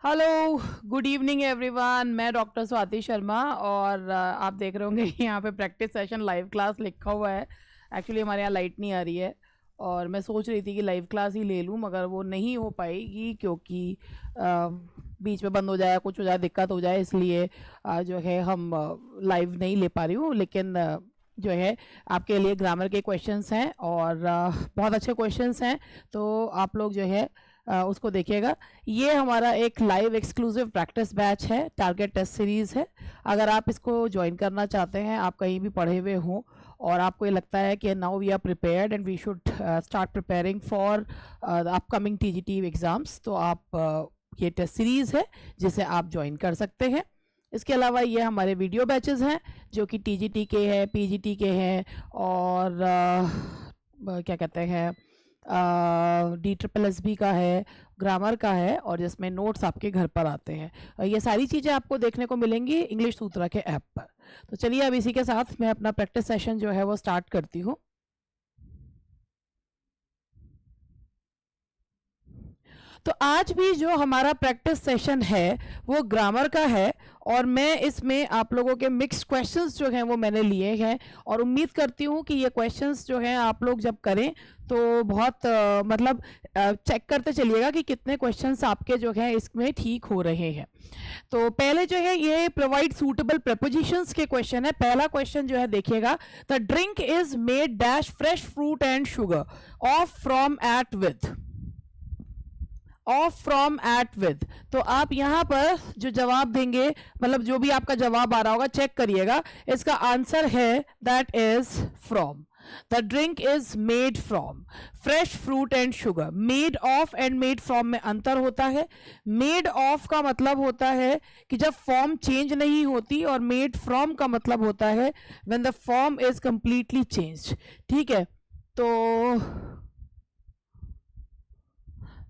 Hello, good evening everyone. मैं doctor Swati Sharma और आप देख रहे होंगे यहाँ पे प्रैक्टिस सेशन लाइव क्लास लिखा हुआ है। एक्चुअली हमारे यहाँ लाइट नहीं आ रही है और मैं सोच रही थी कि लाइव क्लास ही ले लूँ, मगर वो नहीं हो पाएगी क्योंकि बीच में बंद हो जाए, कुछ हो जाए, दिक्कत हो जाए, इसलिए जो है हम लाइव नहीं ले पा रही हूँ। लेकिन जो है आपके लिए ग्रामर के क्वेश्चंस हैं और बहुत अच्छे क्वेश्चंस हैं, तो आप लोग जो है उसको देखिएगा। ये हमारा एक लाइव एक्सक्लूसिव प्रैक्टिस बैच है, टारगेट टेस्ट सीरीज है। अगर आप इसको ज्वाइन करना चाहते हैं, आप कहीं भी पढ़े हुए हों और आपको ये लगता है कि now we are prepared and we should start preparing for the upcoming TGT exams, तो आप ये टेस्ट सीरीज है जिसे आप ज्वाइन कर सकते हैं। इसके अलावा ये हमारे वीडियो बैचेस हैं जो कि टीजीटी के हैं, पीजीटी के हैं और क्या कहते हैं DSSS का है, ग्रामर का है, और जिसमें नोट्स आपके घर पर आते हैं। ये सारी चीज़ें आपको देखने को मिलेंगी इंग्लिश सूत्रा के ऐप पर। तो चलिए अब इसी के साथ मैं अपना प्रैक्टिस सेशन जो है वो स्टार्ट करती हूँ। तो आज भी जो हमारा प्रैक्टिस सेशन है वो ग्रामर का है और मैं इसमें आप लोगों के मिक्स्ड क्वेश्चंस जो हैं वो मैंने लिए हैं और उम्मीद करती हूँ कि ये क्वेश्चंस जो हैं आप लोग जब करें तो बहुत मतलब चेक करते चलिएगा कि कितने क्वेश्चंस आपके जो हैं इसमें ठीक हो रहे हैं। तो पहले जो है ये प्रोवाइड सूटेबल प्रपोजिशंस के क्वेश्चन है। पहला क्वेश्चन जो है देखिएगा, the drink is made dash fresh fruit and sugar of from at with. Of from at with, तो आप यहां पर जो जवाब देंगे, मतलब जो भी आपका जवाब आ रहा होगा चेक करिएगा। इसका आंसर है that is from. The drink is made from fresh fruit and sugar. Made of and made from में अंतर होता है। मेड ऑफ का मतलब होता है कि जब फॉर्म चेंज नहीं होती, और मेड फ्रॉम का मतलब होता है when the form is completely changed. ठीक है, तो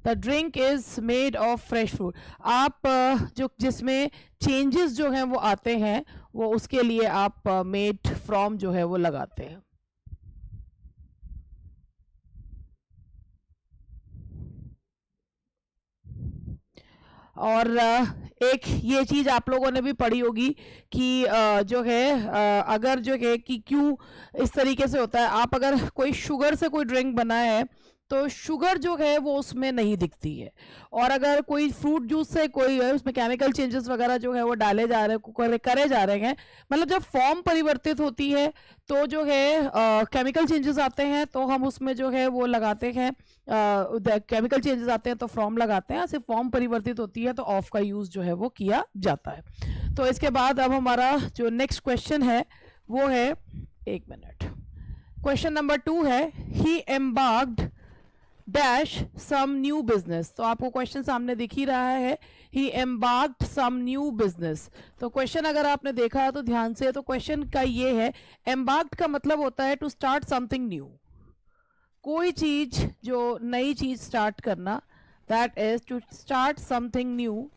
the drink is made of fresh fruit. आप जो जिसमें चेंजेस जो हैं वो आते हैं, वो उसके लिए आप मेड फ्रॉम जो है वो लगाते हैं। और एक ये चीज आप लोगों ने भी पढ़ी होगी कि जो है अगर जो है कि क्यों इस तरीके से होता है। आप अगर कोई शुगर से कोई ड्रिंक बनाए है तो शुगर जो है वो उसमें नहीं दिखती है, और अगर कोई फ्रूट जूस से कोई है उसमें केमिकल चेंजेस वगैरह जो है वो डाले जा रहे हैं, करे जा रहे हैं, मतलब जब फॉर्म परिवर्तित होती है तो जो है केमिकल चेंजेस आते हैं तो हम उसमें जो है वो लगाते हैं, केमिकल चेंजेस आते हैं तो फॉर्म लगाते हैं। सिर्फ फॉर्म परिवर्तित होती है तो ऑफ का यूज जो है वो किया जाता है। तो इसके बाद अब हमारा जो नेक्स्ट क्वेश्चन है वो है, एक मिनट, क्वेश्चन नंबर 2 है, he embarked dash some new business. तो आपको क्वेश्चन सामने दिख ही रहा है, he embarked some new business. तो क्वेश्चन अगर आपने देखा है तो ध्यान से, तो क्वेश्चन का ये है, एम्बार्क्ड का मतलब होता है टू स्टार्ट समथिंग न्यू, कोई चीज जो नई चीज स्टार्ट करना, that is to start something new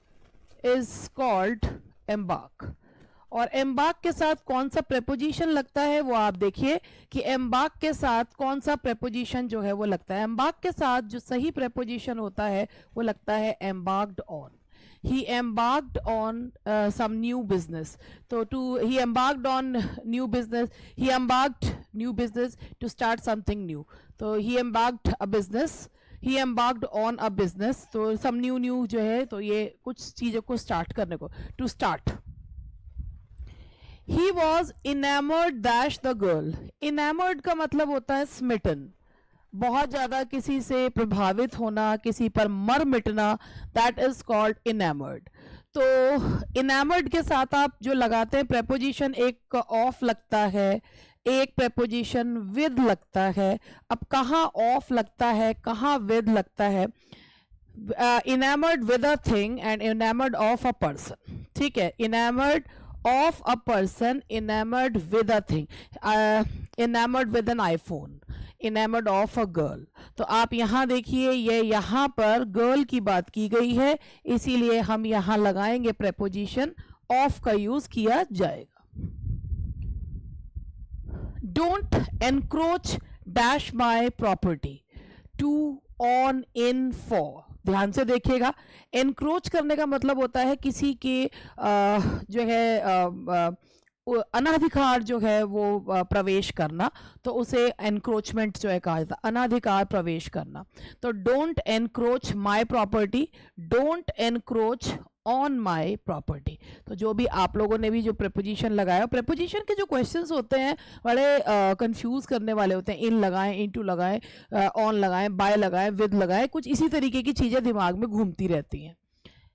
is called embark. और एम्बार्क के साथ कौन सा प्रेपोजिशन लगता है वो आप देखिए कि एम्बार्क के साथ कौन सा प्रेपोजिशन जो है वो लगता है। एम्बार्क के साथ जो सही प्रेपोजिशन होता है वो लगता है embarked on. he embarked on some new business, so to he embarked on new business, he embarked new business to start something new, तो he embarked a business, he embarked on a business, तो some new जो है तो ये कुछ चीजों को start करने को, to start। He was enamoured dash the girl. Enamoured का मतलब होता है स्मिटन, बहुत ज्यादा किसी से प्रभावित होना, किसी पर मर मिटना, दैट इज कॉल्ड इनेमर्ड। तो इनेमर्ड के साथ आप जो लगाते हैं प्रेपोजिशन, एक ऑफ लगता है, एक प्रेपोजिशन विद लगता है। अब कहाँ ऑफ लगता है, कहाँ विद लगता है, enamoured with a thing and enamoured of a person. ठीक है, enamoured of a person, enamored with a thing, enamored with an iPhone, enamored of a girl। तो आप यहां देखिए, ये यहां पर गर्ल की बात की गई है, इसीलिए हम यहां लगाएंगे प्रेपोजिशन ऑफ का यूज किया जाएगा। Don't encroach dash my property, to on in for. ध्यान से देखिएगा। एनक्रोच करने का मतलब होता है किसी के जो है अनाधिकार जो है वो प्रवेश करना, तो उसे एनक्रोचमेंट जो है कहा जाता है, अनाधिकार प्रवेश करना। तो don't encroach my property, don't encroach on my property. तो जो भी आप लोगों ने भी जो प्रेपोजिशन लगाया, प्रेपोजिशन के जो क्वेश्चंस होते हैं बड़े कंफ्यूज करने वाले होते हैं। इन लगाएं, इनटू लगाएं, ऑन लगाएं, बाय लगाएं, विद लगाएं, कुछ इसी तरीके की चीजें दिमाग में घूमती रहती हैं।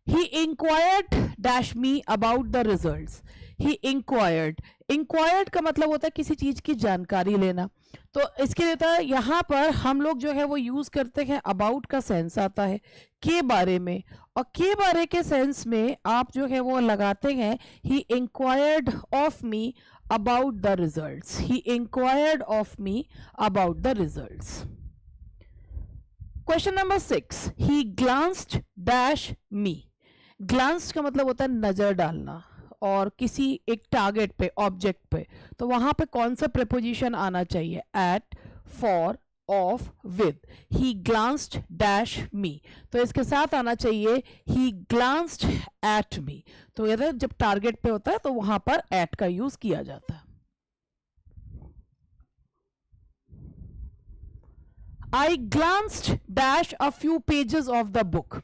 He inquired dash me about the results. He inquired. Inquired का मतलब होता है किसी चीज की जानकारी लेना। तो इसके लिए होता है यहाँ पर हम लोग जो है वो यूज करते हैं about का सेंस आता है के बारे में, और के बारे के सेंस में आप जो है वो लगाते हैं he inquired of me about the results. He inquired of me about the results. Question number 6. He glanced dash me. Glance का मतलब होता है नजर डालना, और किसी एक टारगेट पे, ऑब्जेक्ट पे, तो वहां पे कौन सा प्रेपोजिशन आना चाहिए? At, for, of, with. He glanced dash me, तो इसके साथ आना चाहिए ही ग्लांस्ड एट मी। तो ये जब टारगेट पे होता है तो वहां पर एट का यूज किया जाता है। I glanced dash a few pages of the book.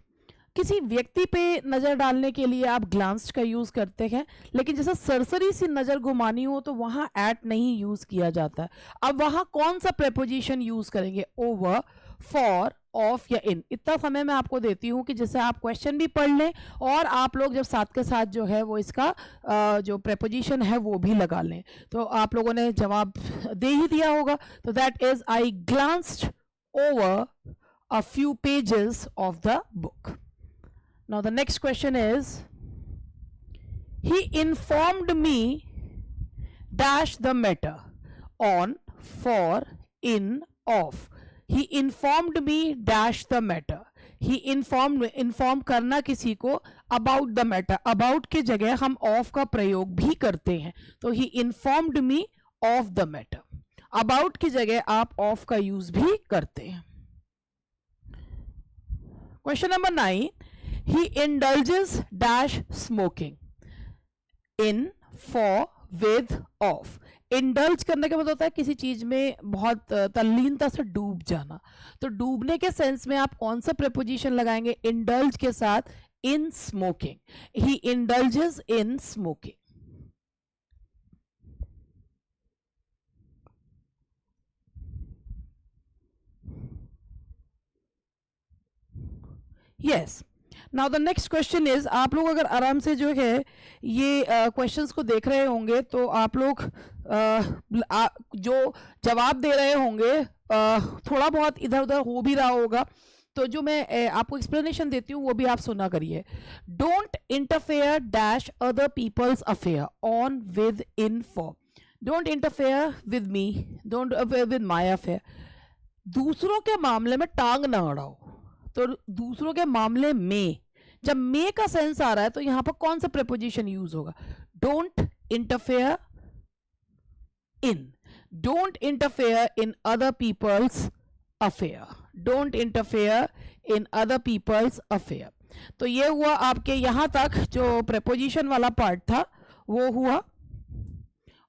किसी व्यक्ति पे नजर डालने के लिए आप ग्लांस्ड का यूज करते हैं, लेकिन जैसे सरसरी सी नजर घुमानी हो तो वहां एट नहीं यूज किया जाता है। अब वहां कौन सा प्रेपोजिशन यूज करेंगे? ओवर, फॉर, ऑफ या इन। इतना समय मैं आपको देती हूं कि जैसे आप क्वेश्चन भी पढ़ लें और आप लोग जब साथ के साथ जो है वो इसका जो प्रेपोजिशन है वो भी लगा लें। तो आप लोगों ने जवाब दे ही दिया होगा। तो that is I glanced over a few pages of the book. Now the next question is, he informed me dash the matter on, for, in, of. He informed me dash the matter. He informed, inform करना किसी को about the matter, about के जगह हम of का प्रयोग भी करते हैं, तो he informed me of the matter। about की जगह आप of का यूज भी करते हैं। Question number 9. He indulges dash smoking in, for, with, of। Indulge करने का मतलब होता है किसी चीज में बहुत तल्लीनता से डूब जाना। तो डूबने के सेंस में आप कौन सा प्रेपोजिशन लगाएंगे इंडल्ज के साथ? In smoking. He indulges in smoking. Yes. Now the next question is, आप लोग अगर आराम से जो है ये क्वेश्चंस को देख रहे होंगे तो आप लोग जो जवाब दे रहे होंगे थोड़ा बहुत इधर उधर हो भी रहा होगा। तो जो मैं आपको एक्सप्लेनेशन देती हूँ वो भी आप सुना करिए। Don't interfere dash other people's affair on, with, in, for. Don't interfere with me, don't with my affair. दूसरों के मामले में टांग ना अड़ाओ। तो दूसरों के मामले में, जब मे का सेंस आ रहा है तो यहां पर कौन सा प्रेपोजिशन यूज होगा? Don't interfere in. Don't interfere in other people's affair. Don't interfere in other people's affair. तो ये हुआ आपके यहां तक जो प्रेपोजिशन वाला पार्ट था वो हुआ,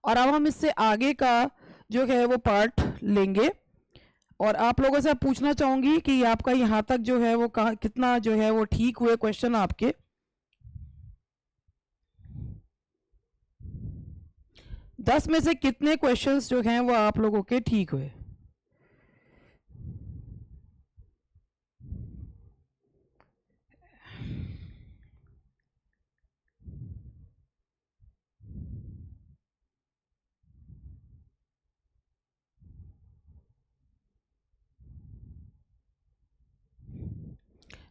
और अब हम इससे आगे का जो है वो पार्ट लेंगे। और आप लोगों से पूछना चाहूंगी कि आपका यहां तक जो है वो कितना जो है वो ठीक हुए क्वेश्चन आपके। 10 में से कितने क्वेश्चंस जो हैं वो आप लोगों के ठीक हुए?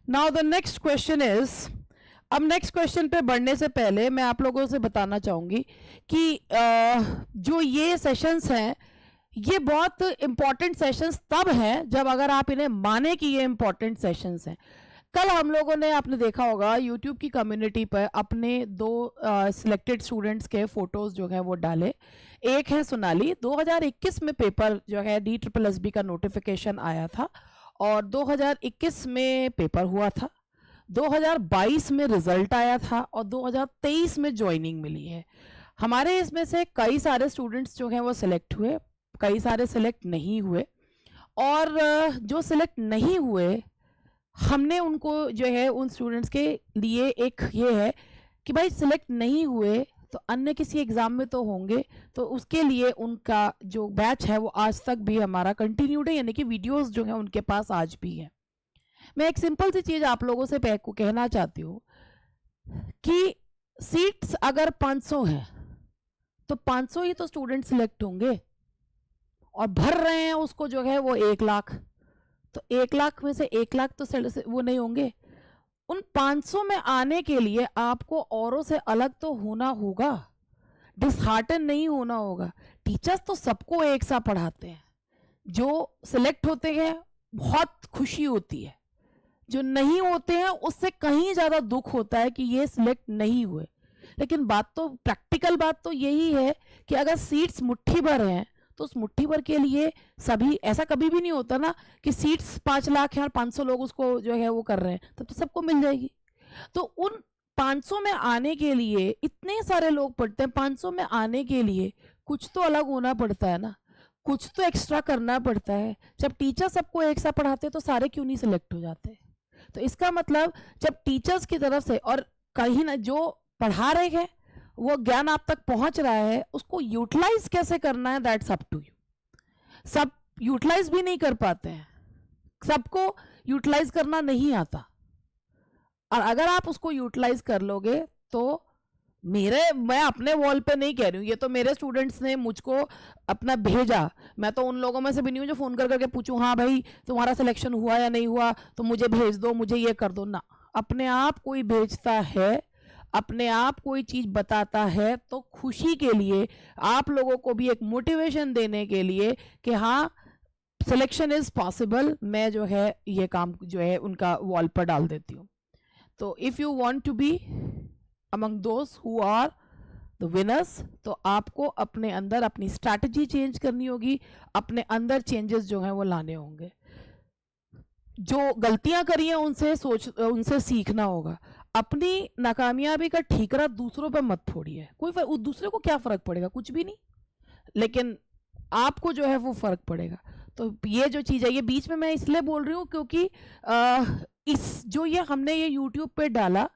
Now the next question is, अब नेक्स्ट क्वेश्चन पे बढ़ने से पहले मैं आप लोगों से बताना चाहूंगी कि जो ये सेशंस हैं ये बहुत इंपॉर्टेंट सेशंस तब हैं जब अगर आप इन्हें माने कि ये इंपॉर्टेंट सेशंस हैं। कल हम लोगों ने, आपने देखा होगा यूट्यूब की कम्युनिटी पर अपने 2 सिलेक्टेड स्टूडेंट्स के फोटोज जो हैं वो डाले। एक है सोनाली, 2021 में पेपर जो है DSSB का नोटिफिकेशन आया था, और 2021 में पेपर हुआ था, 2022 में रिजल्ट आया था और 2023 में ज्वाइनिंग मिली है। हमारे इसमें से कई सारे स्टूडेंट्स जो हैं वो सिलेक्ट हुए, कई सारे सिलेक्ट नहीं हुए, और जो सिलेक्ट नहीं हुए हमने उनको जो है उन स्टूडेंट्स के लिए एक ये है कि भाई सिलेक्ट नहीं हुए तो अन्य किसी एग्ज़ाम में तो होंगे, तो उसके लिए उनका जो बैच है वो आज तक भी हमारा कंटिन्यूड है, यानी कि वीडियोस जो है उनके पास आज भी हैं। मैं एक सिंपल सी चीज़ आप लोगों से को कहना चाहती हूँ कि सीट्स अगर 500 हैं तो 500 ही तो स्टूडेंट सिलेक्ट होंगे, और भर रहे हैं उसको जो है वो 1 लाख, तो 1 लाख में से 1 लाख तो वो नहीं होंगे। उन 500 में आने के लिए आपको औरों से अलग तो होना होगा, डिसहार्टन नहीं होना होगा। टीचर्स तो सबको एक साथ पढ़ाते हैं, जो सिलेक्ट होते हैं बहुत खुशी होती है, जो नहीं होते हैं उससे कहीं ज़्यादा दुख होता है कि ये सिलेक्ट नहीं हुए। लेकिन बात तो प्रैक्टिकल बात तो यही है कि अगर सीट्स मुट्ठी भर हैं तो उस मुट्ठी भर के लिए सभी, ऐसा कभी भी नहीं होता ना कि सीट्स 5 लाख हैं और 500 लोग उसको जो है वो कर रहे हैं, तब तो सबको मिल जाएगी। तो उन 500 में आने के लिए इतने सारे लोग पढ़ते हैं, 500 में आने के लिए कुछ तो अलग होना पड़ता है ना, कुछ तो एक्स्ट्रा करना पड़ता है। जब टीचर सबको एक साथ पढ़ाते तो सारे क्यों नहीं सिलेक्ट हो जाते? तो इसका मतलब जब टीचर्स की तरफ से, और कहीं ना जो पढ़ा रहे हैं वो ज्ञान आप तक पहुंच रहा है, उसको यूटिलाइज कैसे करना है दैट्स अप टू यू। सब यूटिलाइज भी नहीं कर पाते हैं, सबको यूटिलाइज करना नहीं आता, और अगर आप उसको यूटिलाइज कर लोगे तो मैं अपने वॉल पे नहीं कह रही हूँ, ये तो मेरे स्टूडेंट्स ने मुझको अपना भेजा, मैं तो उन लोगों में से भी नहीं हूँ जो फ़ोन कर करके पूछूं हाँ भाई तुम्हारा सिलेक्शन हुआ या नहीं हुआ तो मुझे भेज दो, मुझे ये कर दो ना। अपने आप कोई भेजता है, अपने आप कोई चीज़ बताता है तो खुशी के लिए, आप लोगों को भी एक मोटिवेशन देने के लिए कि हाँ सिलेक्शन इज़ पॉसिबल, मैं जो है ये काम जो है उनका वॉल पर डाल देती हूँ। तो if you want to be among those who are the winners, तो आपको अपने अंदर अपनी स्ट्रैटेजी चेंज करनी होगी, अपने अंदर चेंजेस जो हैं वो लाने होंगे, जो गलतियां करी हैं उनसे सीखना होगा। अपनी नाकामयाबी का ठीकरा दूसरों पर मत फोड़िए, कोई दूसरे को क्या फर्क पड़ेगा, कुछ भी नहीं, लेकिन आपको जो है वो फर्क पड़ेगा। तो ये जो चीज़ है, ये बीच में मैं इसलिए बोल रही हूँ क्योंकि इस जो ये हमने ये YouTube पे डाला,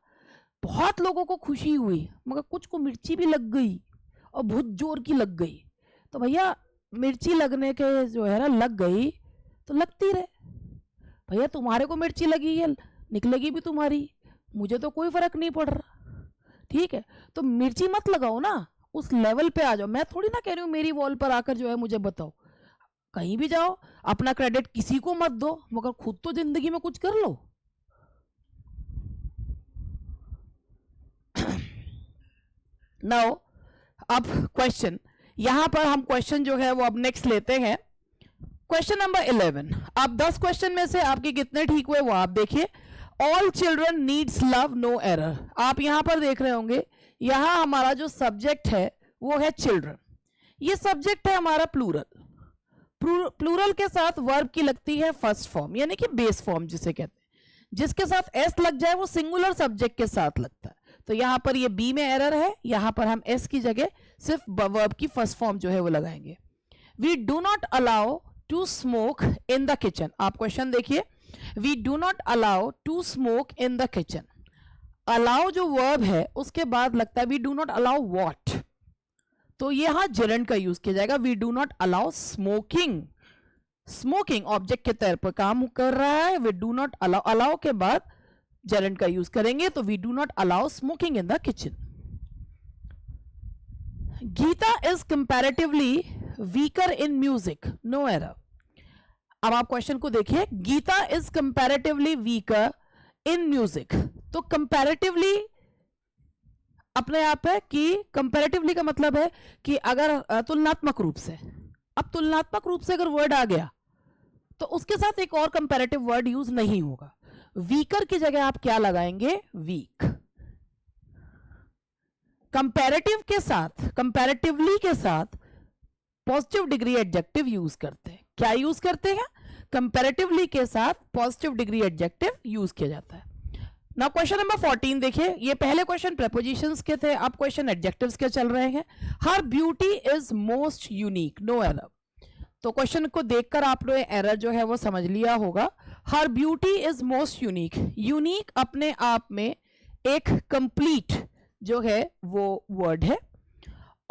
बहुत लोगों को खुशी हुई, मगर कुछ को मिर्ची भी लग गई और बहुत जोर की लग गई। तो भैया मिर्ची लगने के जो है ना, लग गई तो लगती रहे भैया, तुम्हारे को मिर्ची लगी है निकलेगी भी तुम्हारी, मुझे तो कोई फर्क नहीं पड़ रहा, ठीक है। तो मिर्ची मत लगाओ ना, उस लेवल पे आ जाओ। मैं थोड़ी ना कह रही हूँ मेरी वॉल पर आकर जो है मुझे बताओ, कहीं भी जाओ अपना क्रेडिट किसी को मत दो, मगर खुद तो जिंदगी में कुछ कर लो। नाउ अब क्वेश्चन, यहां पर हम क्वेश्चन जो है वो अब नेक्स्ट लेते हैं। क्वेश्चन नंबर 11, आप 10 क्वेश्चन में से आपके कितने ठीक हुए वो आप देखिए। All children needs love no error, आप यहां पर देख रहे होंगे, यहां हमारा जो सब्जेक्ट है वो है चिल्ड्रन, ये सब्जेक्ट है हमारा प्लूरल, प्लूरल के साथ वर्ब की लगती है फर्स्ट फॉर्म, यानी कि बेस फॉर्म जिसे कहते हैं, जिसके साथ एस लग जाए वो सिंगुलर सब्जेक्ट के साथ लगता है। तो यहां पर ये बी में एरर है, यहां पर हम एस की जगह सिर्फ वर्ब की फर्स्ट फॉर्म जो है वो लगाएंगे। We do not allow to smoke in the kitchen, आप क्वेश्चन देखिए, we do not allow to smoke in the kitchen, allow जो वर्ब है उसके बाद लगता है we do not allow what, तो यहां जेरेंड का यूज किया जाएगा। We do not allow smoking, smoking object के तौर पर काम कर रहा है, we do not allow, allow के बाद जेरेंड का यूज करेंगे, तो we do not allow smoking in the kitchen. Geeta is comparatively weaker in music, no error. अब आप क्वेश्चन को देखिए, Geeta is comparatively weaker in music, तो कंपैरेटिवली अपने आप है कि कंपैरेटिवली का मतलब है कि अगर तुलनात्मक रूप से, अब तुलनात्मक रूप से अगर वर्ड आ गया तो उसके साथ एक और कंपैरेटिव वर्ड यूज नहीं होगा, वीकर की जगह आप क्या लगाएंगे, वीक। कंपैरेटिव के साथ, कंपैरेटिवली के साथ पॉजिटिव डिग्री एडजेक्टिव यूज करते हैं, क्या यूज करते हैं, कंपैरेटिवली के साथ पॉजिटिव डिग्री एडजेक्टिव यूज किया जाता है। नाउ क्वेश्चन नंबर 14 देखिए, ये पहले क्वेश्चन प्रेपोजिशंस के थे, अब क्वेश्चन एडजेक्टिव्स के चल रहे हैं। Her beauty is most unique, no error. तो क्वेश्चन को देखकर आपने एरर जो है वो समझ लिया होगा। Her beauty is most unique, unique अपने आप में एक कंप्लीट जो है वो वर्ड है,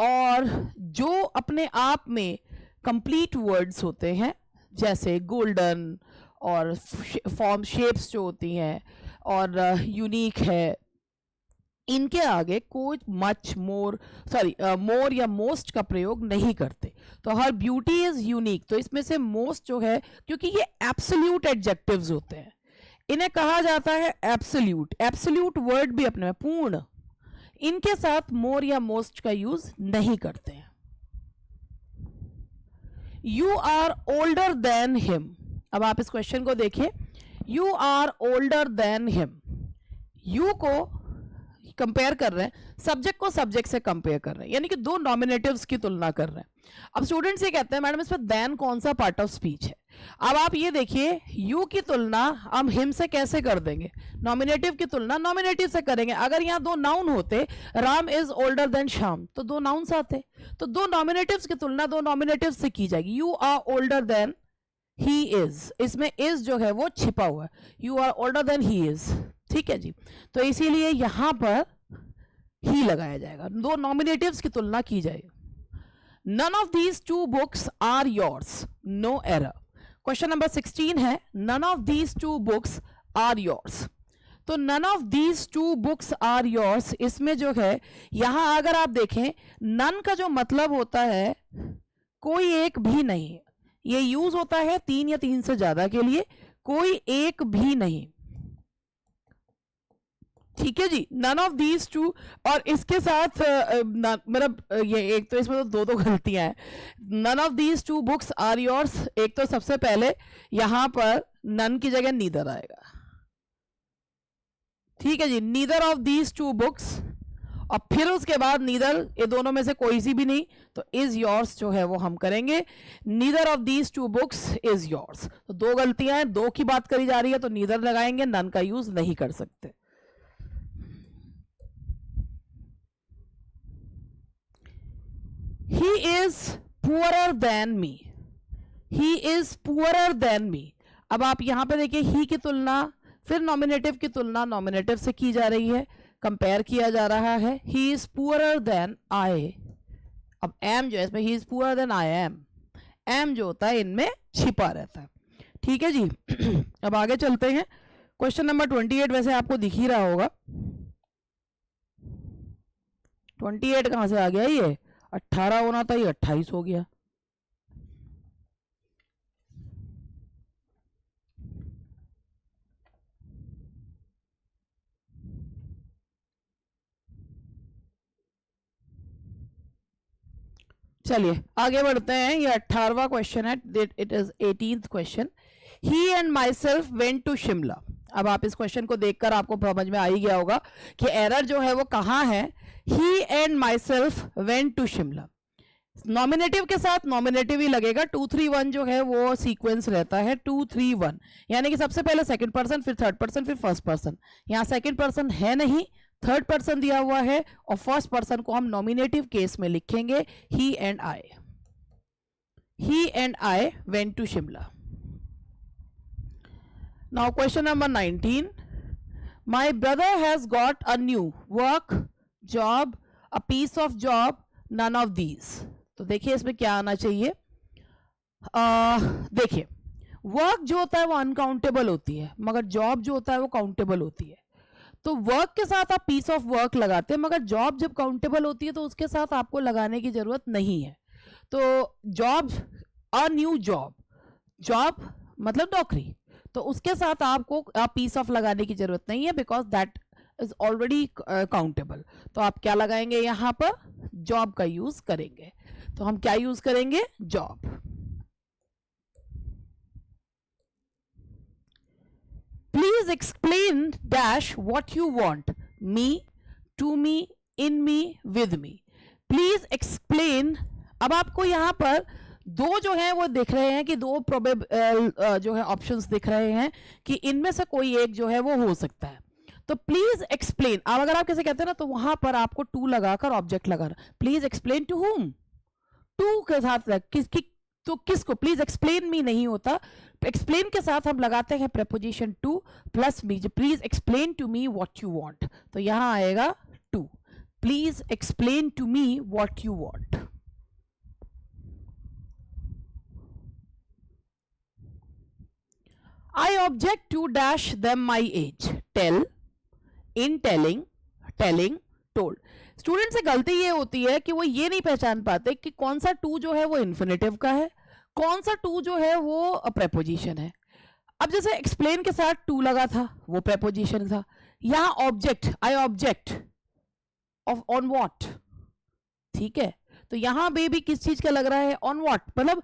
और जो अपने आप में कंप्लीट वर्ड्स होते हैं जैसे गोल्डन और फॉर्म शेप्स जो होती हैं और यूनिक है, इनके आगे कोई मच मोर मोर या मोस्ट का प्रयोग नहीं करते। तो हर ब्यूटी इज यूनिक, तो इसमें से मोस्ट जो है, क्योंकि ये एब्सोल्यूट एडजेक्टिव्स होते हैं, इन्हें कहा जाता है एब्सोल्यूट। एब्सोल्यूट वर्ड भी अपने में पूर्ण, इनके साथ मोर या मोस्ट का यूज नहीं करते हैं। You are older than him, अब आप इस क्वेश्चन को देखिए, you are older than him, you को कंपेयर कर रहे हैं, सब्जेक्ट को सब्जेक्ट से कंपेयर कर रहे हैं, यानी कि दो नॉमिनेटिव्स की तुलना कर रहे हैं। अब स्टूडेंट्स ये कहते हैं मैडम इसमें देन कौन सा पार्ट ऑफ स्पीच है। अब आप ये देखिए, यू की तुलना हम हिम से कैसे कर देंगे, नॉमिनेटिव की तुलना नॉमिनेटिव से करेंगे। अगर यहाँ दो नाउन होते, Ram is older than Shyam, तो दो नाउन्स आते, तो दो नॉमिनेटिव्स की तुलना दो नॉमिनेटिव्स से की जाएगी। You are older than he is, इसमें इज जो है वो छिपा हुआ है, you are older than he is, ठीक है जी। तो इसीलिए यहां पर ही लगाया जाएगा, दो नॉमिनेटिव्स की तुलना की जाएगी। None of these two books are yours, no error. Question number 16 है, none of these two books are yours. तो none of these two books are yours, इसमें जो है यहां अगर आप देखें, नन का जो मतलब होता है कोई एक भी नहीं, ये यूज होता है तीन या तीन से ज्यादा के लिए, कोई एक भी नहीं, ठीक है जी। नन ऑफ दीज टू, और इसके साथ मतलब ये एक तो इसमें तो दो गलतियां हैं। None of these two books are yours, एक तो सबसे पहले यहां पर नन की जगह नीदर आएगा, ठीक है जी, neither of these two books, और फिर उसके बाद नीदर, ये दोनों में से कोई सी भी नहीं, तो इज योर्स जो है वो हम करेंगे। Neither of these two books is yours, तो दो गलतियां हैं, दो की बात करी जा रही है तो नीदर लगाएंगे, नन का यूज नहीं कर सकते। He is poorer than me, he is poorer than me। अब आप यहां पे देखिए, ही की तुलना फिर नॉमिनेटिव की तुलना नॉमिनेटिव से की जा रही है, कंपेयर किया जा रहा है। he is poorer than I, अब am जो है इसमें he is poorer than I am, am जो होता है इनमें छिपा रहता है, ठीक है जी। अब आगे चलते हैं, क्वेश्चन नंबर 28 वैसे आपको दिख ही रहा होगा। 28 कहां से आ गया, ये 18 होना था, ये 28 हो गया। चलिए आगे बढ़ते हैं, ये 18वां क्वेश्चन है, it is 18th question. He and myself went to Shimla. अब आप इस क्वेश्चन को देखकर आपको समझ में आ ही गया होगा कि एरर जो है वो कहाँ है। He and myself went to Shimla, nominative के साथ नॉमिनेटिव ही लगेगा। 2 3 1 जो है वो सीक्वेंस रहता है, 2 3 1, यानी कि सबसे पहले सेकंड पर्सन, फिर थर्ड पर्सन, फिर फर्स्ट पर्सन। यहाँ सेकंड पर्सन है नहीं, थर्ड पर्सन दिया हुआ है, और फर्स्ट पर्सन को हम नॉमिनेटिव केस में लिखेंगे, he and I. He and I went to Shimla. Now question number 19, my brother has got a new work, job, a piece of job, none of these. तो देखिए इसमें क्या आना चाहिए। देखिए वर्क जो होता है वो अनकाउंटेबल होती है, मगर जॉब जो होता है वो काउंटेबल होती है। तो वर्क के साथ आप पीस ऑफ वर्क लगाते हैं, मगर जॉब जब काउंटेबल होती है तो उसके साथ आपको लगाने की जरूरत नहीं है। तो job, a new job, job मतलब नौकरी, तो उसके साथ आपको पीस ऑफ लगाने की जरूरत नहीं है, because that is already countable. तो आप क्या लगाएंगे, यहां पर जॉब का यूज करेंगे। तो हम क्या यूज करेंगे, job. Please explain dash what you want, me, to me, in me, with me. Please explain, अब आपको यहां पर दो जो है वो दिख रहे हैं कि दो जो है ऑप्शंस दिख रहे हैं कि इनमें से कोई एक जो है वो हो सकता है। तो प्लीज एक्सप्लेन, अब अगर आप कैसे कहते हैं ना तो वहां पर आपको टू लगाकर ऑब्जेक्ट लगाना, please explain to whom, to के साथ तो किसको, प्लीज एक्सप्लेन मी नहीं होता, एक्सप्लेन के साथ हम लगाते हैं preposition to plus me, please explain to me what you want, तो यहां आएगा to, please explain to me what you want. I object to dash them my age, tell, in telling, telling, told। Student से गलती ये होती है कि वो ये नहीं पहचान पाते कि कौन सा टू जो है वो इन्फिनेटिव का है, कौन सा टू जो है वो प्रेपोजिशन है। अब जैसे एक्सप्लेन के साथ टू लगा था वो प्रेपोजिशन था, यहां object, I object of on what, ठीक है, तो यहां भी किस चीज का लग रहा है, ऑन व्हाट, मतलब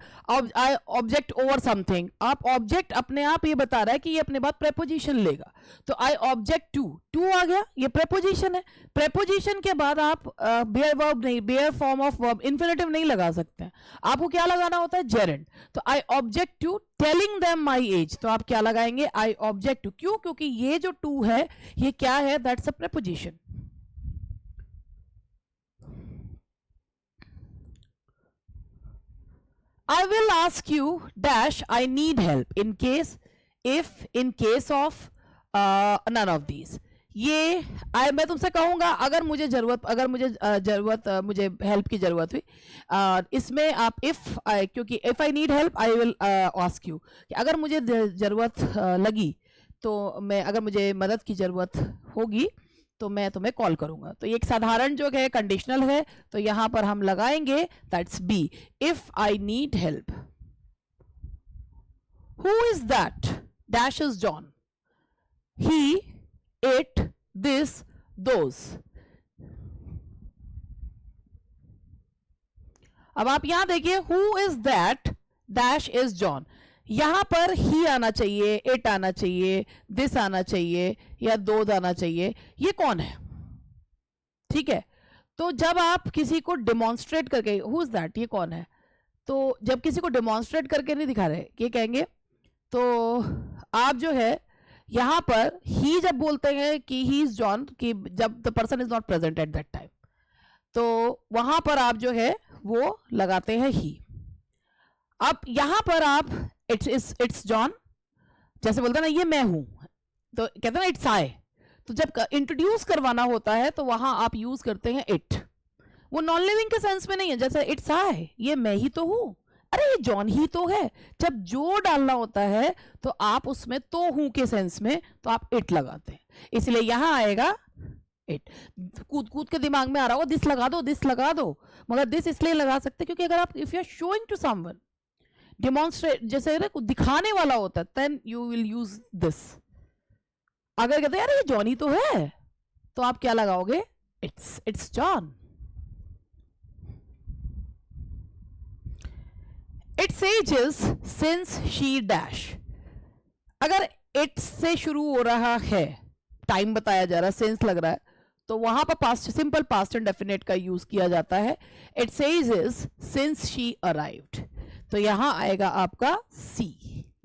आई ऑब्जेक्ट ओवर समथिंग, आप ऑब्जेक्ट अपने आप ये बता रहा है कि ये अपने बाद प्रेपोजिशन लेगा, तो आई ऑब्जेक्ट टू, टू आ गया, ये प्रेपोजिशन है, प्रेपोजिशन के बाद आप बेयर वर्ब नहीं, bare form of verb, infinitive नहीं लगा सकते हैं, आपको क्या लगाना होता है, जेरेंड, तो I object to telling them my age, तो आप क्या लगाएंगे, आई ऑब्जेक्ट टू, क्यों, क्योंकि ये जो टू है ये क्या है, that's a preposition. I will ask you dash I need help in case, if, in case of none of these। ये मैं तुमसे कहूंगा अगर मुझे जरूरत मुझे हेल्प की जरूरत हुई, इसमें आप इफ, क्योंकि if I need help I will ask you, कि अगर मुझे जरूरत लगी तो मैं, अगर मुझे मदद की जरूरत होगी तो मैं तुम्हें कॉल करूंगा, तो ये एक साधारण जो है कंडीशनल है, तो यहां पर हम लगाएंगे that's B, if I need help. Who is that, dash is John, he, it, this, those. अब आप यहां देखिए, who is that, dash is John, यहां पर ही आना चाहिए, इट आना चाहिए, दिस आना चाहिए या दोज आना चाहिए, ये कौन है, ठीक है। तो जब आप किसी को डिमॉन्स्ट्रेट करके, हु इज दैट, ये कौन है, तो जब किसी को डिमॉन्स्ट्रेट करके नहीं दिखा रहे, ये कहेंगे, तो आप जो है यहां पर ही जब बोलते हैं कि ही इज जॉन, कि जब the person is not present at that time, तो वहां पर आप जो है वो लगाते हैं ही। अब यहां पर आप इट्स जॉन, जैसे बोलते हैं ना ये मैं हूं, तो कहते हैं ना इट्स आई, तो जब इंट्रोड्यूस करवाना होता है तो वहां आप यूज करते हैं इट, वो नॉन लिविंग के सेंस में नहीं है, जैसे इट्स आई, ये मैं ही तो हूं, अरे ये जॉन ही तो है, जब जो डालना होता है तो आप उसमें तो हूं के सेंस में तो आप इट लगाते हैं, इसलिए यहां आएगा इट। कूद कूद के दिमाग में आ रहा हो दिस लगा दो, दिस लगा दो, मगर दिस इसलिए लगा सकते क्योंकि अगर आप, if you are showing to someone, demonstrate, जैसे ना कुछ दिखाने वाला होता है, then you will use this. अगर कहते हैं यार ये जॉन ही तो है, तो आप क्या लगाओगे, it's John. It's ages since she dash, अगर इट्स से शुरू हो रहा है, टाइम बताया जा रहा है, सिंस लग रहा है, तो वहां पर past, simple past and definite का यूज किया जाता है। It's ages since she arrived, तो यहां आएगा आपका सी,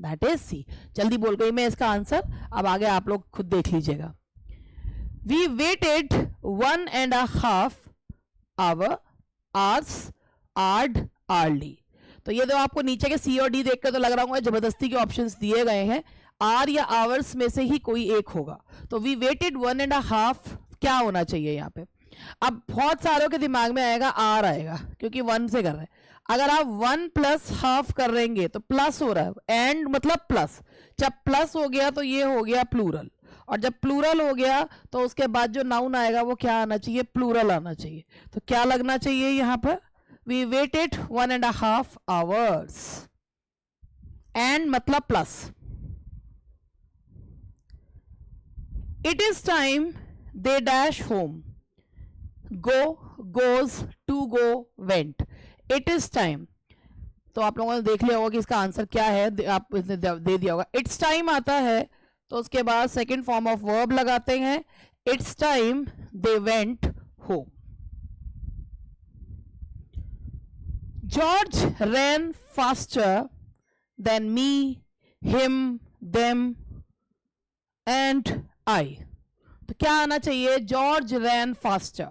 दैट इज सी। जल्दी बोल गई मैं इसका आंसर, अब आगे आप लोग खुद देख लीजिएगा। वी वेटेड 1.5 hours आर्ली, तो ये तो आपको नीचे के सी और डी देखकर तो लग रहा होगा जबरदस्ती के ऑप्शंस दिए गए हैं, आर या आवर्स में से ही कोई एक होगा, तो वी वेटेड 1.5 क्या होना चाहिए यहाँ पे। अब बहुत सारों के दिमाग में आएगा आर आएगा, क्योंकि 1 से कर रहे हैं, अगर आप 1 + ½ कर देंगे तो प्लस हो रहा है, एंड मतलब प्लस, जब प्लस हो गया तो ये हो गया प्लूरल, और जब प्लूरल हो गया तो उसके बाद जो नाउन आएगा वो क्या आना चाहिए, प्लूरल आना चाहिए, तो क्या लगना चाहिए यहाँ पर, वी वेटेड 1.5 hours, एंड मतलब plus. It is time they dash home, go, goes, to go, went, it is time, तो आप लोगों ने देख लिया होगा कि इसका आंसर क्या है, आप इसने दे दिया होगा, इट्स टाइम आता है तो उसके बाद सेकंड फॉर्म ऑफ वर्ब लगाते हैं, it's time they went home. George ran faster than me, him, them and I. तो क्या आना चाहिए? George ran faster.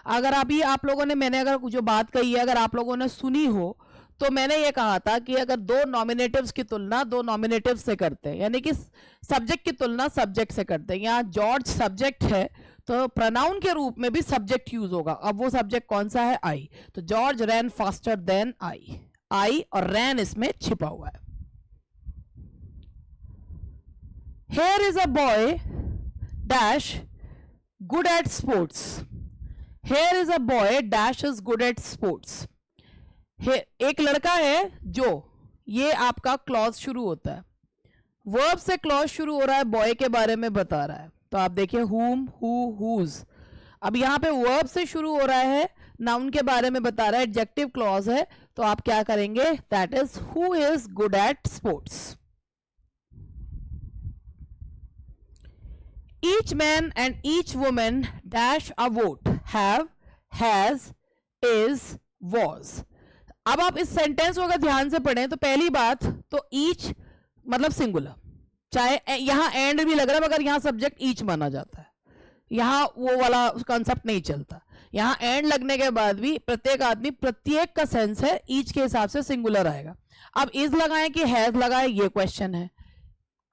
अगर अभी आप लोगों ने, मैंने अगर जो बात कही है अगर आप लोगों ने सुनी हो, तो मैंने ये कहा था कि अगर दो नॉमिनेटिव्स की तुलना दो नॉमिनेटिव्स से करते हैं, यानी कि सब्जेक्ट की तुलना सब्जेक्ट से करते हैं। यहाँ जॉर्ज सब्जेक्ट है तो प्रोनाउन के रूप में भी सब्जेक्ट यूज होगा। अब वो सब्जेक्ट कौन सा है? आई। तो George ran faster than I, I और रैन इसमें छिपा हुआ है। Here is a boy dash good at sports. Here is a boy dash is good at sports. एक लड़का है जो, ये आपका क्लॉज शुरू होता है, वर्ब से क्लॉज शुरू हो रहा है, बॉय के बारे में बता रहा है। तो आप देखिए whom, who, whose। अब यहाँ पे वर्ब से शुरू हो रहा है, नाउन के बारे में बता रहा है, एडजेक्टिव क्लॉज है, तो आप क्या करेंगे? That is who is good at sports. Each man and each woman dash a vote, have, has, is, was। अब आप इस सेंटेंस को अगर ध्यान से पढ़ें तो पहली बात तो ईच मतलब सिंगुलर, चाहे यहां एंड भी लग रहा है मगर यहां सब्जेक्ट ईच माना जाता है, यहां वो वाला कॉन्सेप्ट नहीं चलता। यहां एंड लगने के बाद भी प्रत्येक आदमी, प्रत्येक का सेंस है ईच के हिसाब से सिंगुलर आएगा। अब इज लगाएं कि हैज लगाएं, ये क्वेश्चन है।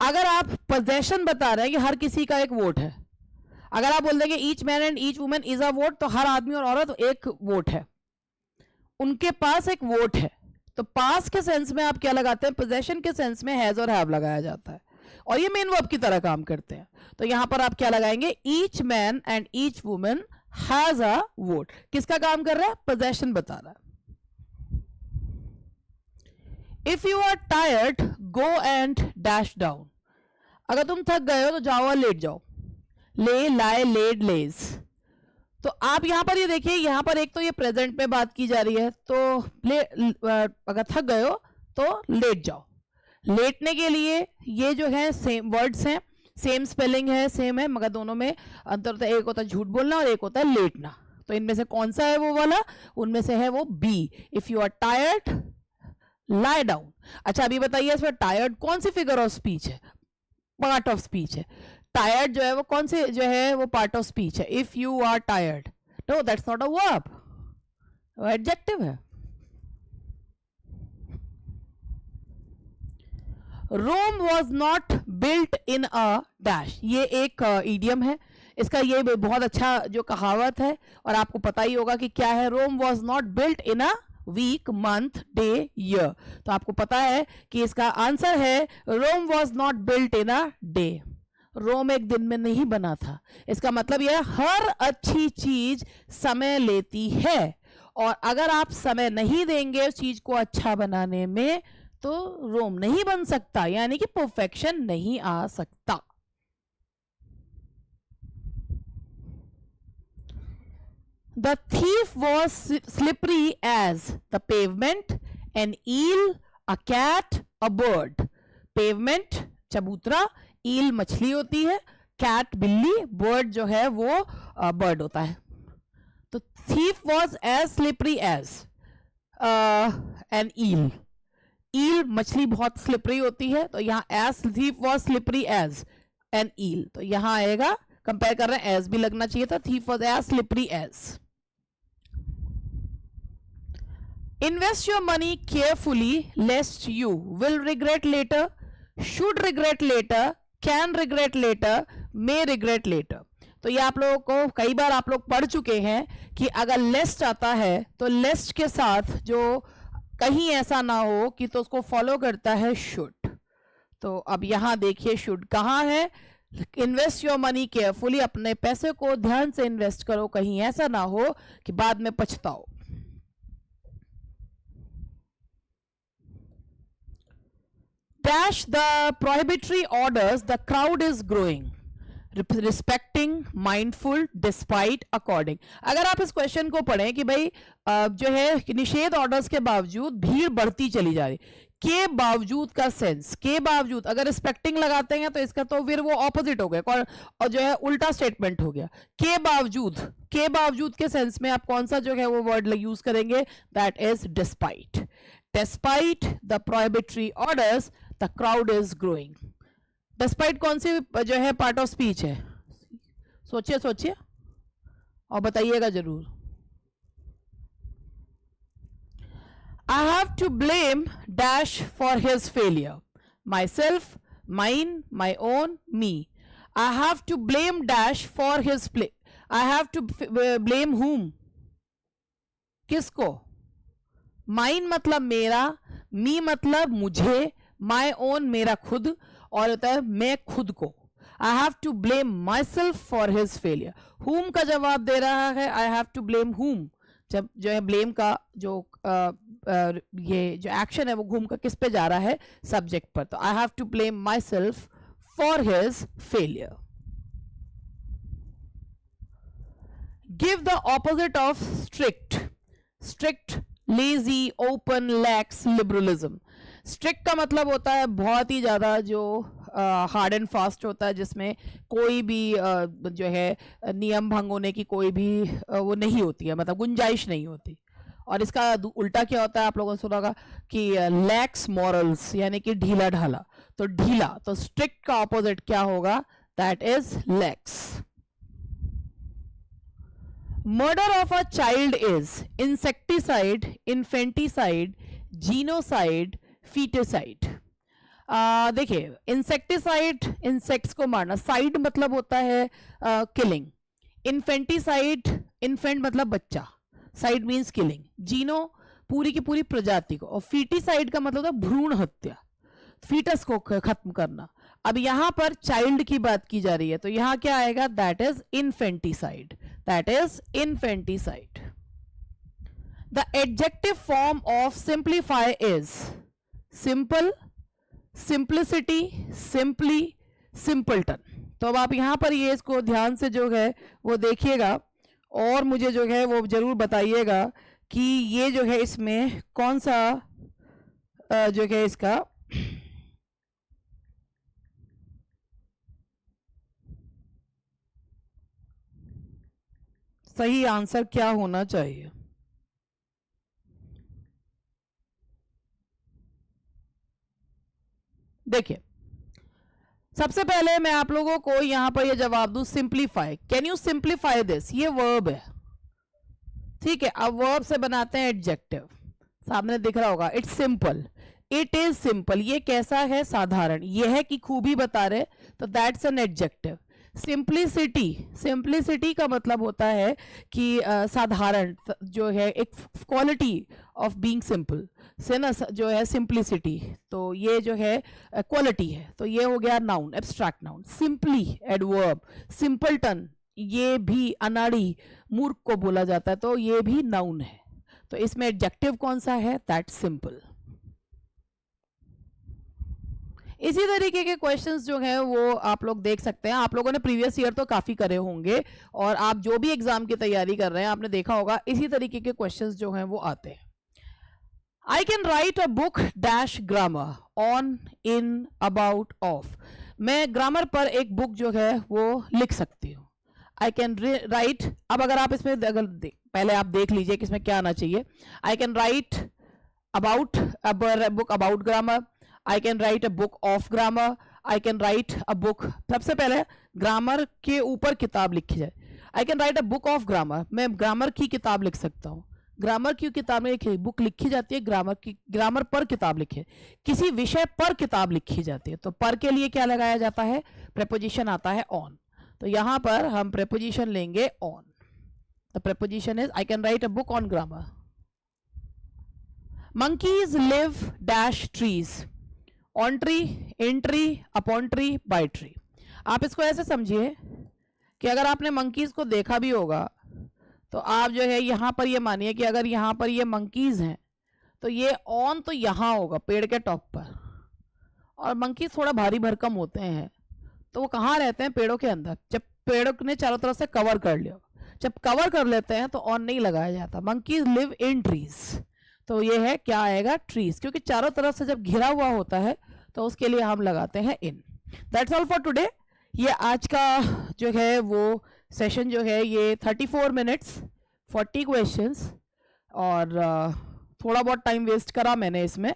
अगर आप पोजेशन बता रहे हैं कि हर किसी का एक वोट है, अगर आप बोल देंगे each man and each woman is a vote, तो हर आदमी और औरत एक वोट है, उनके पास एक वोट है। तो पास के सेंस में आप क्या लगाते हैं? पोजेशन के सेंस में हैज और हैव लगाया जाता है, और ये मेन वर्ब की तरह काम करते हैं। तो यहां पर आप क्या लगाएंगे? Each man and each woman has a vote. किसका काम कर रहा है? पोजेशन बता रहा है। If you are tired go and dash down. अगर तुम थक गए हो तो जाओ और लेट जाओ। ले, लाए, लेड, लेज। तो आप यहां पर ये देखिए, यहां पर एक तो ये प्रेजेंट में बात की जा रही है, तो अगर थक गए हो तो लेट जाओ। लेटने के लिए ये जो है सेम वर्ड्स हैं, सेम स्पेलिंग है, सेम है, मगर दोनों में अंतर होता है। एक होता है झूठ बोलना और एक होता है लेटना। तो इनमें से कौन सा है वो वाला? उनमें से है वो B. If you are tired lie down. अच्छा अभी बताइए इसमें टायर्ड कौन सी फिगर ऑफ स्पीच है? पार्ट ऑफ स्पीच है। टायर्ड जो है वो कौन से जो है वो पार्ट ऑफ स्पीच है? If you are tired, no that's not a verb, वो एडजेक्टिव है। Rome was not built in a dash, ये एक इडियम है, इसका ये बहुत अच्छा जो कहावत है, और आपको पता ही होगा कि क्या है। Rome was not built in a week, month, day, year. तो आपको पता है कि इसका आंसर है Rome was not built in a day. Rome एक दिन में नहीं बना था। इसका मतलब यह हर अच्छी चीज समय लेती है, और अगर आप समय नहीं देंगे उस चीज को अच्छा बनाने में तो रोम नहीं बन सकता, यानी कि परफेक्शन नहीं आ सकता। The thief was slippery as the pavement, an eel, a cat, a bird. Pavement चबूतरा, eel मछली होती है, cat बिल्ली, bird जो है वो bird होता है। तो thief was as slippery as an eel. eel मछली बहुत स्लिपरी होती है, तो यहाँ as thief was slippery as an eel, तो यहाँ आएगा, कंपेयर कर रहे हैं as भी लगना चाहिए था। thief was as slippery as। Invest your money carefully lest you will regret later, should regret later, can regret later, may regret later। तो ये आप लोगों को कई बार आप लोग पढ़ चुके हैं कि अगर लेस्ट आता है तो लेस्ट के साथ जो कहीं ऐसा ना हो कि तो उसको फॉलो करता है शुड। तो अब यहां देखिए शुड कहां है? इन्वेस्ट योर मनी केयरफुली, अपने पैसे को ध्यान से इन्वेस्ट करो, कहीं ऐसा ना हो कि बाद में पछताओ। Dash the prohibitory orders, the crowd is growing, respecting, mindful, despite, according। अगर आप इस क्वेश्चन को पढ़ें कि भाई जो है निषेध ऑर्डर्स के बावजूद भीड़ बढ़ती चली जा रही, के बावजूद का सेंस, के बावजूद अगर रिस्पेक्टिंग लगाते हैं तो इसका तो फिर वो ऑपोजिट हो गया और जो है उल्टा स्टेटमेंट हो गया। के बावजूद, के बावजूद के सेंस में आप कौन सा जो है वो वर्ड यूज करेंगे, that is despite. Despite the prohibitory orders the crowd is growing. Despite कौन सी जो है पार्ट ऑफ स्पीच है, सोचिए सोचिए और बताइएगा जरूर। I have to blame dash for his failure. Myself, mine, my own, me. I have to blame dash for his play. I have to blame whom? किसको? Mine मतलब मेरा, me मतलब मुझे, my own मेरा खुद, और होता है मैं खुद को। I have to blame myself for his failure. Whom का जवाब दे रहा है, I have to blame whom। जब जो है ब्लेम का जो ये जो एक्शन है वो घूम कर किस पे जा रहा है, सब्जेक्ट पर। तो I have to blame myself for his failure. Give the opposite of strict. Strict, lazy, open, lax, liberalism. Strict का मतलब होता है बहुत ही ज़्यादा जो हार्ड एंड फास्ट होता है, जिसमें कोई भी जो है नियम भंग होने की कोई भी वो नहीं होती है, मतलब गुंजाइश नहीं होती। और इसका उल्टा क्या होता है, आप लोगों ने सुना होगा कि लैक्स मॉरल्स, यानी कि ढीला ढाला। तो ढीला, तो स्ट्रिक्ट का ऑपोजिट क्या होगा, that is lakhs. Murder of a child is insecticide, infanticide, genocide, foeticide. देखिए इंसेक्टिसाइड, इंसेक्ट्स को मारना, साइड मतलब होता है किलिंग, इन्फेंटिसाइड, इन्फेंट मतलब बच्चा, साइड मीन्स किलिंग, जीनो पूरी की पूरी प्रजाति को, और फीटिसाइड का मतलब होता है भ्रूण हत्या, फीटस को खत्म करना। अब यहां पर चाइल्ड की बात की जा रही है तो यहां क्या आएगा, that is infanticide, that is infanticide. The adjective form of simplify is simple, simplicity, simply, simpleton. तो अब आप यहां पर ये इसको ध्यान से जो है वो देखिएगा और मुझे जो है वो जरूर बताइएगा कि ये जो है इसमें कौन सा जो है इसका सही आंसर क्या होना चाहिए। देखिए सबसे पहले मैं आप लोगों को यहां पर ये जवाब दूं, simplify. Can you simplify this, ये वर्ब है, ठीक है। अब वर्ब से बनाते हैं एडजेक्टिव, सामने दिख रहा होगा, it's simple, it is simple. ये कैसा है, साधारण, ये है कि खूबी बता रहे, तो that's an adjective. Simplicity, simplicity का मतलब होता है कि साधारण, जो है एक क्वालिटी ऑफ बीइंग सिंपल से ना जो है सिंप्लिसिटी, तो ये जो है क्वालिटी है, तो ये हो गया noun, abstract noun. Simply adverb, simpleton ये भी अनाड़ी मूर्ख को बोला जाता है, तो ये भी नाउन है। तो इसमें एडजेक्टिव कौन सा है, दैट सिंपल। इसी तरीके के क्वेश्चंस जो हैं वो आप लोग देख सकते हैं। आप लोगों ने प्रीवियस ईयर तो काफी करे होंगे और आप जो भी एग्जाम की तैयारी कर रहे हैं आपने देखा होगा इसी तरीके के क्वेश्चंस जो हैं वो आते हैं। आई can write a book dash grammar on, in, about, of. मैं ग्रामर पर एक बुक जो है वो लिख सकती हूँ। आई कैन राइट, अब अगर आप इसमें अगर पहले आप देख लीजिए कि इसमें क्या आना चाहिए। आई can right about a book about grammar, I can write a book of grammar, I can write a book, सबसे पहले ग्रामर के ऊपर किताब लिखी जाए। आई can write a book of grammar, मैं ग्रामर की किताब लिख सकता हूँ। ग्रामर की किताब में लिखी, बुक लिखी जाती है ग्रामर की, ग्रामर पर किताब लिखे, किसी विषय पर किताब लिखी जाती है। तो पर के लिए क्या लगाया जाता है, प्रेपोजिशन आता है ऑन। तो यहां पर हम प्रेपोजिशन लेंगे on. The preposition is I can write a book on grammar. Monkeys live dash trees, on tree, in tree, upon tree, by tree. आप इसको ऐसे समझिए कि अगर आपने मंकीज को देखा भी होगा तो आप जो है यहां पर ये मानिए कि अगर यहां पर ये मंकीज हैं तो ये ऑन तो यहां होगा पेड़ के टॉप पर, और मंकीज थोड़ा भारी भरकम होते हैं तो वो कहाँ रहते हैं, पेड़ों के अंदर। जब पेड़ों ने चारों तरफ से कवर कर लिया, जब कवर कर लेते हैं तो ऑन नहीं लगाया जाता। मंकीज लिव इन ट्रीज, तो ये है क्या आएगा, ट्रीज, क्योंकि चारों तरफ से जब घिरा हुआ होता है तो उसके लिए हम लगाते हैं in. That's all for today. ये आज का जो है वो सेशन जो है ये 34 मिनट्स 40 क्वेश्चंस, और थोड़ा बहुत टाइम वेस्ट करा मैंने इसमें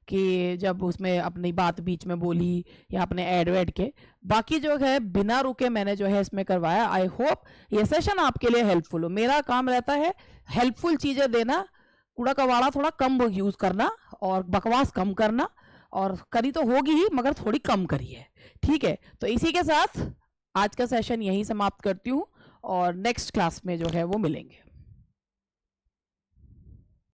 कि जब उसमें अपनी बात बीच में बोली या अपने ऐड वैड के, बाकी जो है बिना रुके मैंने जो है इसमें करवाया। आई होप ये सेशन आपके लिए हेल्पफुल हो। मेरा काम रहता है हेल्पफुल चीज़ें देना, कूड़ा कबाड़ा थोड़ा कम यूज़ करना और बकवास कम करना, और करी तो होगी ही मगर थोड़ी कम करी है, ठीक है। तो इसी के साथ आज का सेशन यहीं समाप्त करती हूँ और नेक्स्ट क्लास में जो है वो मिलेंगे।